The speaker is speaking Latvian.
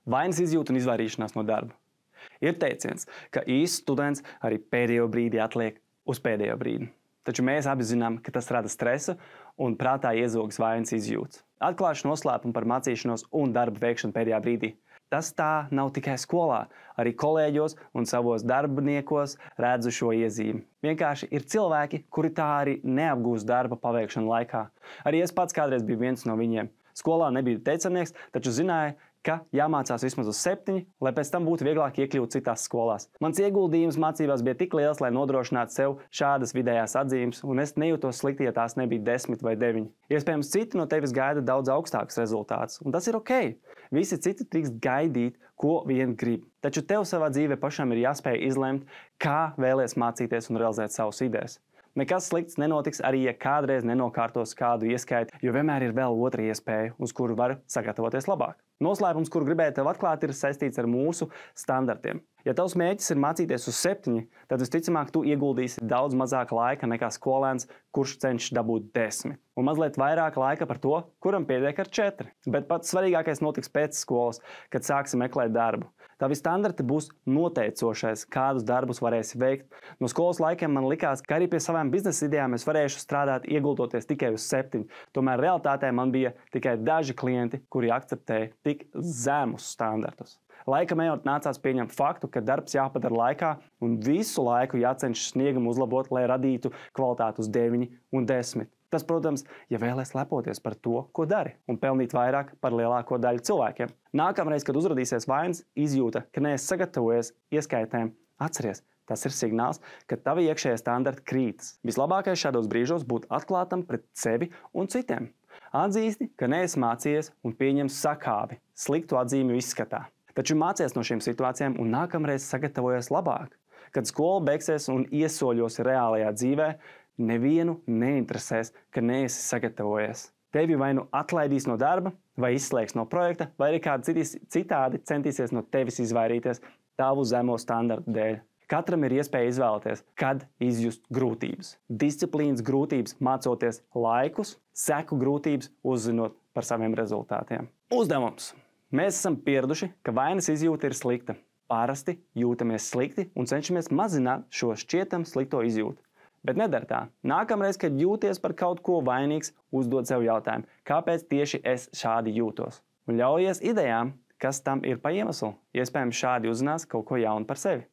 Vainas izjūta un izvairīšanās no darba. Ir teiciens, ka īsts students arī pēdējo brīdi atliek uz pēdējo brīdi. Taču mēs abi zinām, ka tas rada stresa un prātā iezogas vainas izjūtas. Atklāšu noslēpumu par mācīšanos un darba veikšanu pēdējā brīdī. Tas tā nav tikai skolā, arī kolēģos un savos darbiniekos redzu šo iezīmi. Vienkārši ir cilvēki, kuri tā arī neapgūst darba paveikšanu laikā. Arī es pats kādreiz biju viens no viņiem. Skolā nebija teicamnieks, taču zināju, ka jāmācās vismaz uz 7, lai pēc tam būtu vieglāk iekļūt citās skolās. Mans ieguldījums mācībās bija tik liels, lai nodrošinātu sev šādas vidējās atzīmes, un es nejūtos slikti, ja tās nebija 10 vai 9. Iespējams, citi no tevis gaida daudz augstākus rezultātus, un tas ir ok. Visi citi drīkst gaidīt, ko vien grib. Taču tev savā dzīvē pašam ir jāspēj izlemt, kā vēlies mācīties un realizēt savas idejas. Nekas slikts nenotiks arī, ja kādreiz nenokārtos kādu ieskaitu, jo vienmēr ir vēl otra iespēja, uz kuru var sagatavoties labāk. Noslēpums, kuru gribēju tev atklāt, ir saistīts ar mūsu standartiem. Ja tavs mērķis ir mācīties uz 7, tad visticamāk tu ieguldīsi daudz mazāk laika nekā skolēns, kurš cenšas dabūt 10. Un mazliet vairāk laika par to, kuram pietiek ar 4. Bet pats svarīgākais notiks pēc skolas, kad sāksi meklēt darbu. Tavi standarti būs noteicošais, kādus darbus varēsi veikt. No skolas laikiem man likās, ka arī pie savām biznesa idejām es varēšu strādāt ieguldoties tikai uz 7. Tomēr realitātē man bija tikai daži klienti, kuri akceptēja tik zemus standartus. Laikam ejot nācās pieņemt faktu, ka darbs jāpadara laikā un visu laiku jācenšas sniegumu uzlabot, lai radītu kvalitāti uz 9 un 10. Tas, protams, ja vēlies lepoties par to, ko dari, un pelnīt vairāk par lielāko daļu cilvēkiem. Nākamreiz, kad uzradīsies vainas izjūta, ka neesi sagatavojies ieskaitēm, atceries, tas ir signāls, ka tavi iekšējie standarti krītas. Vislabākais šādos brīžos būt atklātam pret sevi un citiem. Atzīsti, ka neesi mācījies un pieņem sakāvi, sliktu atzīmju izskatā. Taču mācies no šīm situācijām un nākamreiz sagatavojies labāk. Kad skola beigsies un iesoļos reālajā dzīvē, nevienu neinteresēs, ka neesi sagatavojies. Tevi vai nu atlaidīs no darba, vai izslēgs no projekta, vai arī kādi citādi centīsies no tevis izvairīties tavu zemo standartu dēļ. Katram ir iespēja izvēlēties, kad izjust grūtības. Disciplīnas grūtības mācoties laikus, seku grūtības uzzinot par saviem rezultātiem. Uzdevums! Mēs esam pieraduši, ka vainas izjūta ir slikta. Parasti jūtamies slikti un cenšamies mazināt šo šķietam slikto izjūtu. Bet nedara tā. Nākamreiz, kad jūties par kaut ko vainīgs, uzdod sev jautājumu, kāpēc tieši es šādi jūtos. Un ļaujies idejām, kas tam ir pa iemeslu. Iespējams, šādi uzzinās kaut ko jaunu par sevi.